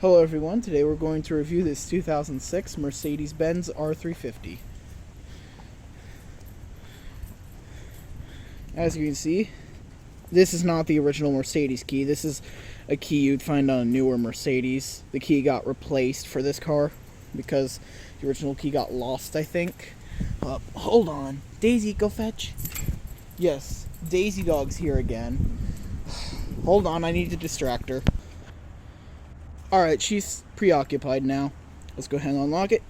Hello everyone, today we're going to review this 2006 Mercedes-Benz R350. As you can see, this is not the original Mercedes key. This is a key you'd find on a newer Mercedes. The key got replaced for this car because the original key got lost, I think. Hold on. Daisy, go fetch. Yes, Daisy Dog's here again. Hold on, I need to distract her. Alright, she's preoccupied now. Let's go ahead and unlock it.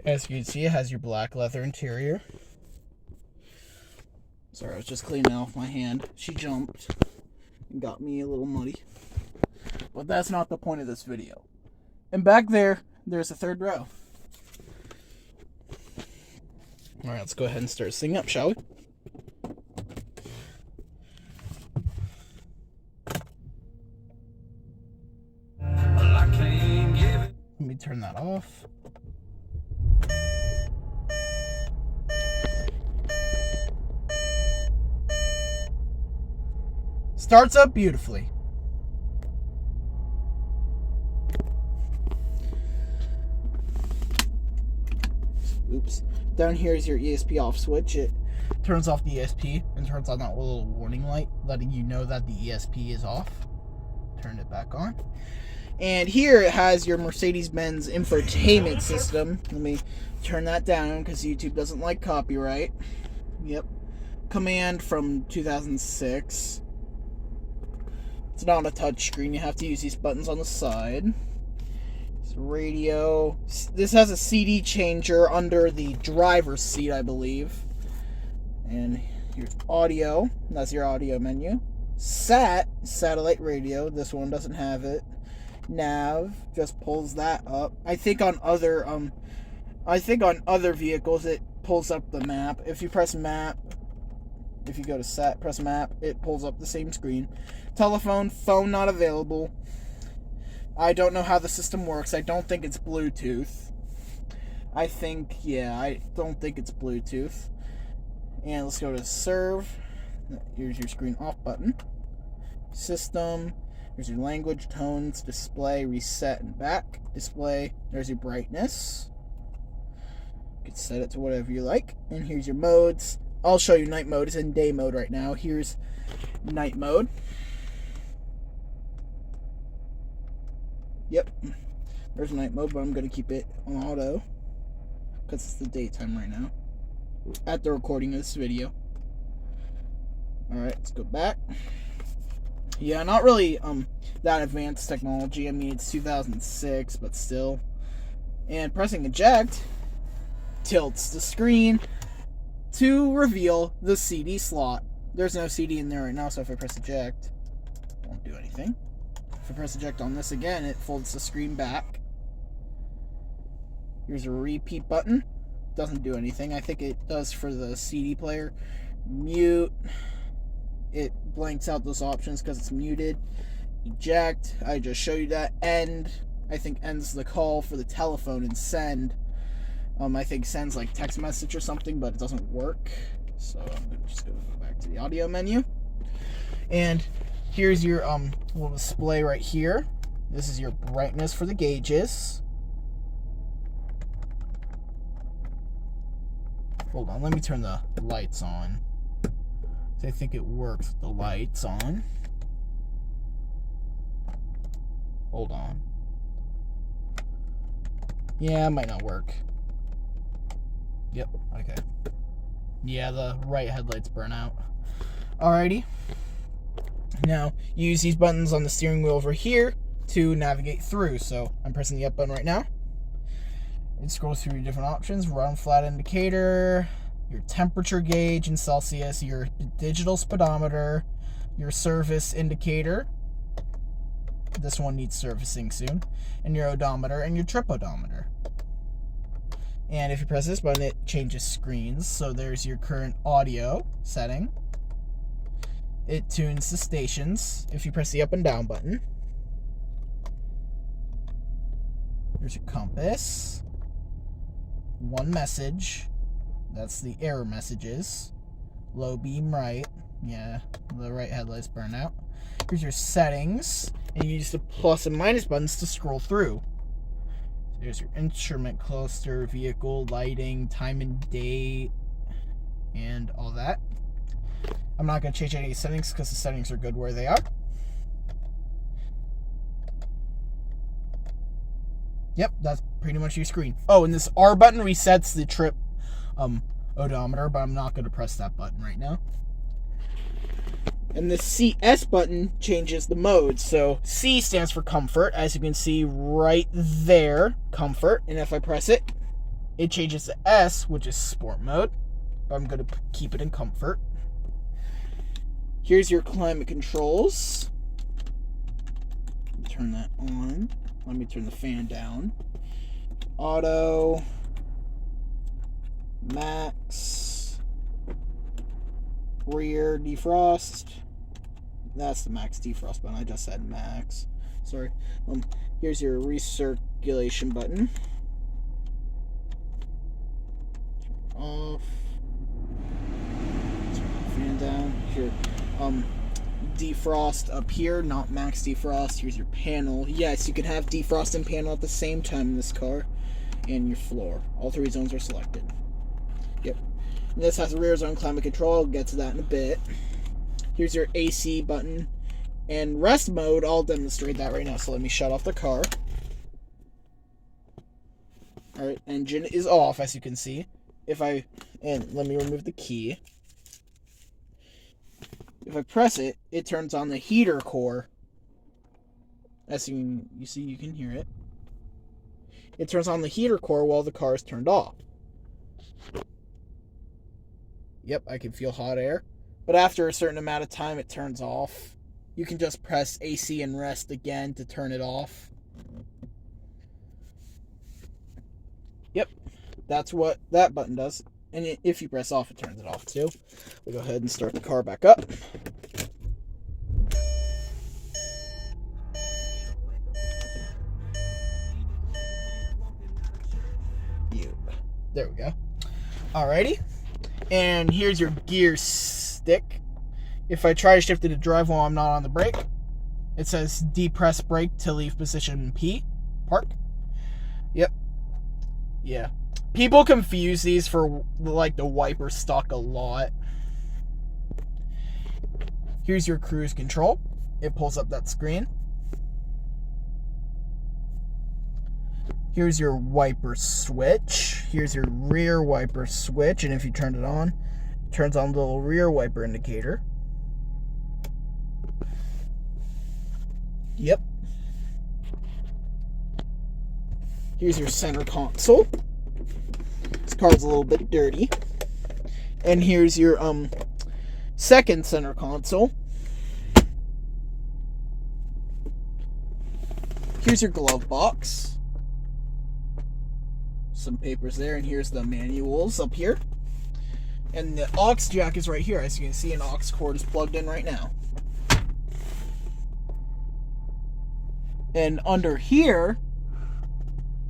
As you can see, it has your black leather interior. Sorry, I was just cleaning off my hand. She jumped and got me a little muddy. But that's not the point of this video. And back there, there's a third row. Alright, let's go ahead and start singing up, shall we? Let me turn that off. Starts up beautifully. Oops. Down here is your ESP off switch. It turns off the ESP and turns on that little warning light letting you know that the ESP is off. Turn it back on. And here it has your Mercedes-Benz Infotainment System. Let me turn that down because YouTube doesn't like copyright. Yep. Command from 2006. It's not a touch screen. You have to use these buttons on the side. Radio. This has a CD changer under the driver's seat, I believe. And here's audio. That's your audio menu. Satellite radio. This one doesn't have it. Nav just pulls that up. I think on other vehicles it pulls up the map. If you press map, if you go to press map, it pulls up the same screen. Telephone, phone not available. I don't know how the system works. I don't think it's Bluetooth. I don't think it's Bluetooth. And let's go to serve. Here's your screen off button. System. Here's your language, tones, display, reset, and back. Display. There's your brightness. You can set it to whatever you like. And here's your modes. I'll show you night mode. It's in day mode right now. Here's night mode. Yep, there's night mode, but I'm going to keep it on auto because it's the daytime right now at the recording of this video. Alright, let's go back. Yeah, not really that advanced technology. I mean, it's 2006, but still. And pressing eject tilts the screen to reveal the CD slot. There's no CD in there right now, so if I press eject, it won't do anything. If I press eject on this again, it folds the screen back. Here's a repeat button. Doesn't do anything. I think it does for the CD player. Mute. It blanks out those options because it's muted. Eject. I just showed you that. End. I think ends the call for the telephone. And send. I think sends like text message or something, but it doesn't work. So I'm going to just go back to the audio menu. And here's your little display right here. This is your brightness for the gauges. Hold on, let me turn the lights on. I think it works with the lights on. Hold on. Yeah, it might not work. Yep, okay. Yeah, the right headlights burn out. Alrighty. Now, you use these buttons on the steering wheel over here to navigate through. So, I'm pressing the up button right now. It scrolls through your different options. Run flat indicator, your temperature gauge in Celsius, your digital speedometer, your service indicator. This one needs servicing soon. And your odometer and your trip odometer. And if you press this button, it changes screens. So, there's your current audio setting. It tunes the stations if you press the up and down button. There's your compass. One message. That's the error messages. Low beam right. Yeah, the right headlights burn out. Here's your settings. And you use the plus and minus buttons to scroll through. There's your instrument cluster, vehicle, lighting, time and date, and all that. I'm not going to change any settings because the settings are good where they are. Yep, that's pretty much your screen. Oh, and this R button resets the trip odometer, but I'm not going to press that button right now. And the CS button changes the mode. So C stands for comfort, as you can see right there, comfort. And if I press it, it changes to S, which is sport mode. But I'm going to keep it in comfort. Here's your climate controls. Turn that on. Let me turn the fan down. Auto. Max. Rear defrost. That's the max defrost button. I just said max. Sorry. Here's your recirculation button. Turn off. Turn the fan down. Here. Defrost up here, not max defrost. Here's your panel. Yes, you can have defrost and panel at the same time in this car. And your floor. All three zones are selected. Yep. And this has a rear zone climate control. I'll get to that in a bit. Here's your AC button. And rest mode, I'll demonstrate that right now. So let me shut off the car. Alright, engine is off, as you can see. And let me remove the key. If I press it, it turns on the heater core. As you see, you can hear it. It turns on the heater core while the car is turned off. Yep, I can feel hot air. But after a certain amount of time, it turns off. You can just press AC and rest again to turn it off. Yep, that's what that button does. And if you press off, it turns it off too. We'll go ahead and start the car back up. There we go. Alrighty. And here's your gear stick. If I try to shift it to drive while I'm not on the brake, it says depress brake to leave position P. Park. Yep. Yeah. People confuse these for like the wiper stock a lot. Here's your cruise control. It pulls up that screen. Here's your wiper switch. Here's your rear wiper switch. And if you turn it on, it turns on the little rear wiper indicator. Yep. Here's your center console. This car's a little bit dirty. And here's your second center console. Here's your glove box. Some papers there, and here's the manuals up here. And the aux jack is right here. As you can see, an aux cord is plugged in right now. And under here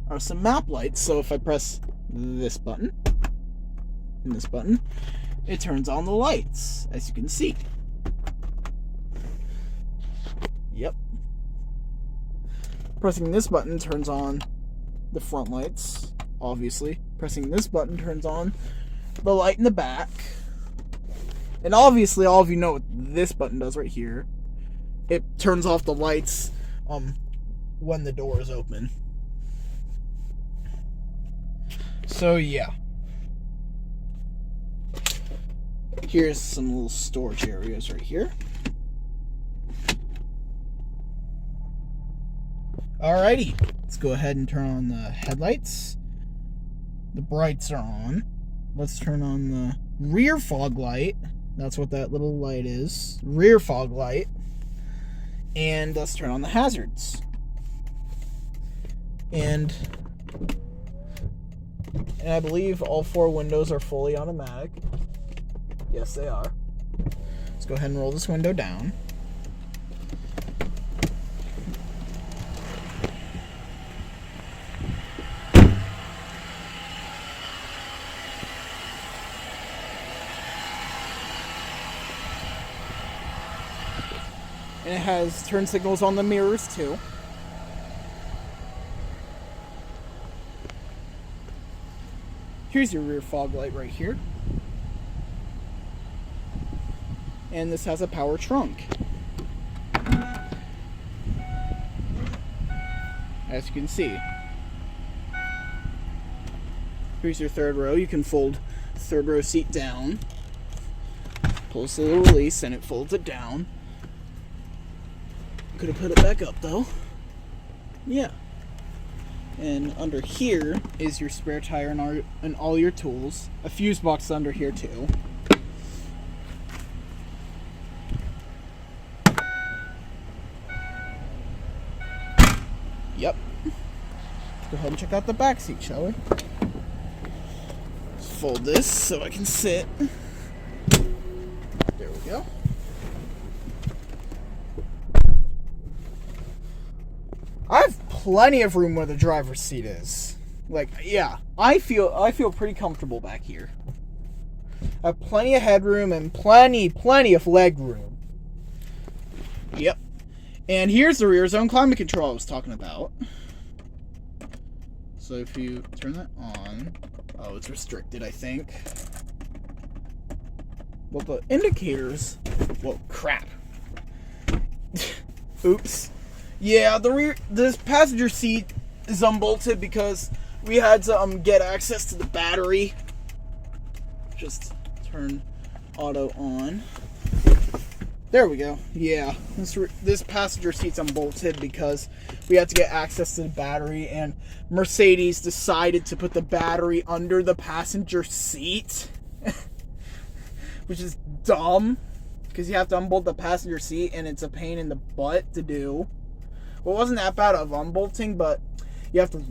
are some map lights. So if I press this button and this button, it turns on the lights, as you can see. Yep. Pressing this button turns on the front lights, obviously. Pressing this button turns on the light in the back. And obviously, all of you know what this button does right here. It turns off the lights when the door is open. So yeah. Here's some little storage areas right here. Alrighty, let's go ahead and turn on the headlights. The brights are on. Let's turn on the rear fog light. That's what that little light is. Rear fog light. And let's turn on the hazards. And I believe all four windows are fully automatic. Yes, they are. Let's go ahead and roll this window down. And it has turn signals on the mirrors too. Here's your rear fog light right here. And this has a power trunk. As you can see. Here's your third row. You can fold the third row seat down. Pull this little release and it folds it down. Could have put it back up though. Yeah. And under here is your spare tire and all your tools. A fuse box under here too. Yep. Let's go ahead and check out the back seat, shall we? Let's fold this so I can sit. There we go. I have plenty of room where the driver's seat is. Like, yeah, I feel pretty comfortable back here. I have plenty of headroom and plenty of leg room. Yep. And here's the rear zone climate control I was talking about. So if you turn that on, oh, it's restricted, I think. Well, the indicators, well, crap. Oops. Yeah, this passenger seat is unbolted because we had to get access to the battery. Just turn auto on. There we go. Yeah, this passenger seat's unbolted because we had to get access to the battery, and Mercedes decided to put the battery under the passenger seat, which is dumb because you have to unbolt the passenger seat, and it's a pain in the butt to do. Well, it wasn't that bad of unbolting, but you have to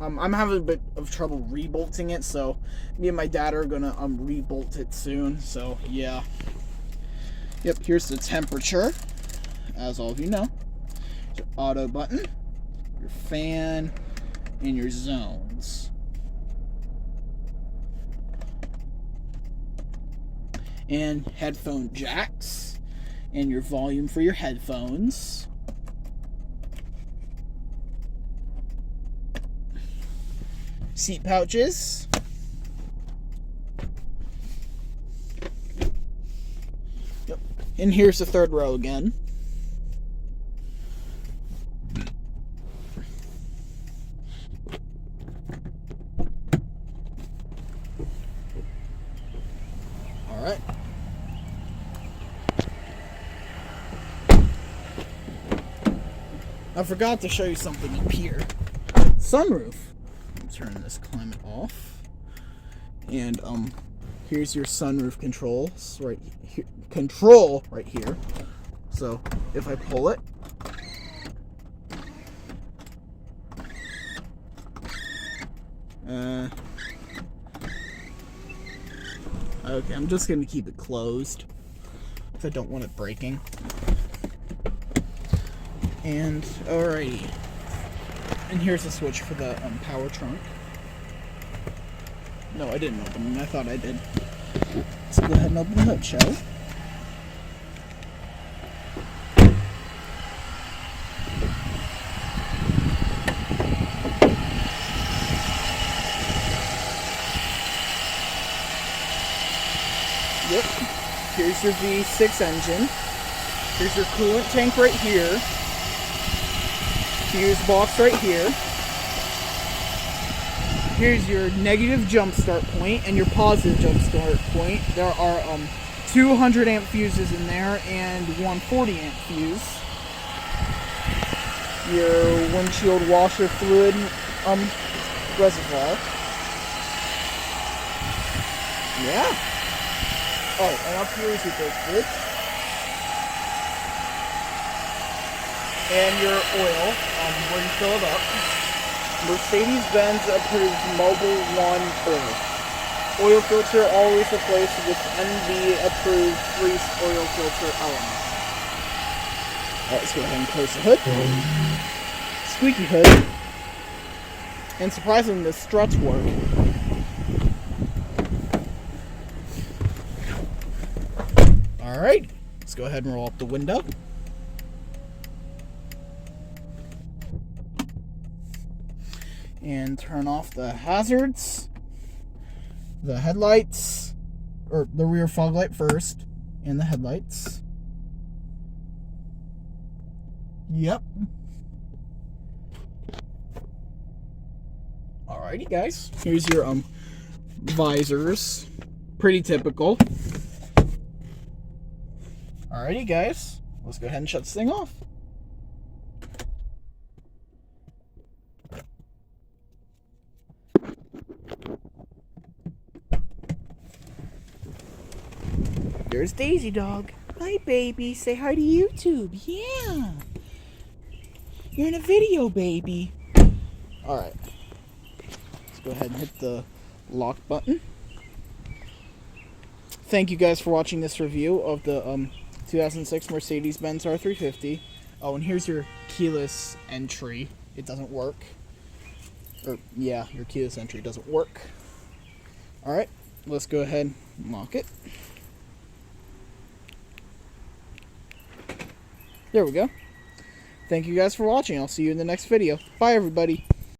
I'm having a bit of trouble rebolting it, so me and my dad are gonna rebolt it soon. So yeah. Yep, here's the temperature, as all of you know. Your auto button, your fan, and your zones. And headphone jacks, and your volume for your headphones. Seat pouches. Yep. And here's the third row again. All right. I forgot to show you something up here. Sunroof. Turn this climate off, and here's your sunroof controls right here. Control right here. So if I pull it, okay, I'm just gonna keep it closed if I don't want it breaking. And alrighty. And here's the switch for the power trunk. No, I didn't open it. I thought I did. Let's go ahead and open the hood, shall we? Yep. Here's your V6 engine. Here's your coolant tank right here. Fuse box right here. Here's your negative jump start point and your positive jump start point. There are 200 amp fuses in there and one 40 amp fuse. Your windshield washer fluid reservoir. Yeah. Oh, and up here is your brake fluid. And your oil, where you fill it up. Mercedes-Benz approved Mobil 1 oil. Oil filter always replaced with NV approved grease oil filter element. Alright, let's go ahead and close the hood. Squeaky hood. And surprisingly, the struts work. Alright, Let's go ahead and roll up the window. And turn off the hazards, the headlights, or the rear fog light first, and the headlights. Yep. Alrighty, guys. Here's your visors. Pretty typical. Alrighty, guys. Let's go ahead and shut this thing off. There's Daisy Dog. Hi, baby. Say hi to YouTube. Yeah. You're in a video, baby. Alright. Let's go ahead and hit the lock button. Thank you guys for watching this review of the 2006 Mercedes-Benz R350. Oh, and here's your keyless entry. It doesn't work. Or, yeah, your keyless entry doesn't work. Alright, let's go ahead and lock it. There we go. Thank you guys for watching. I'll see you in the next video. Bye, everybody.